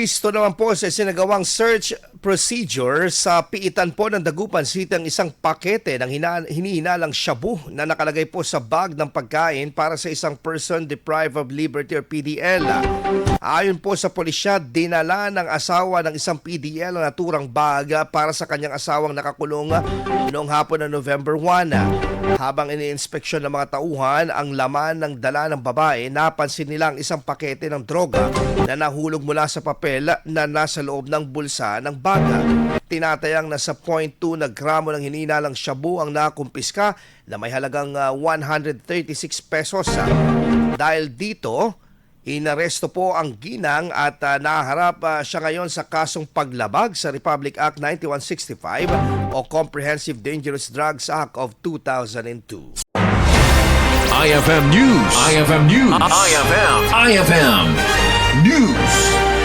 Pisto naman po sa sinagawang search procedure sa piitan po ng Dagupan City ang isang pakete ng hinihinalang shabu na nakalagay po sa bag ng pagkain para sa isang person deprived of liberty or PDL. Ayon po sa pulisya, dinala ng asawa ng isang PDL ang naturang bag para sa kanyang asawang nakakulong noong hapon ng November 1. Habang iniinspeksyon ng mga tauhan ang laman ng dala ng babae, napansin nilang isang pakete ng droga na nahulog mula sa papel na nasa loob ng bulsa ng baga. Tinatayang nasa 0.2 na gramo ng hinihinalang shabu ang nakumpiska na may halagang 136 pesos. Dahil dito, inaresto po ang ginang at naharap siya ngayon sa kasong paglabag sa Republic Act 9165 o Comprehensive Dangerous Drugs Act of 2002. IFM News. IFM News. IFM News.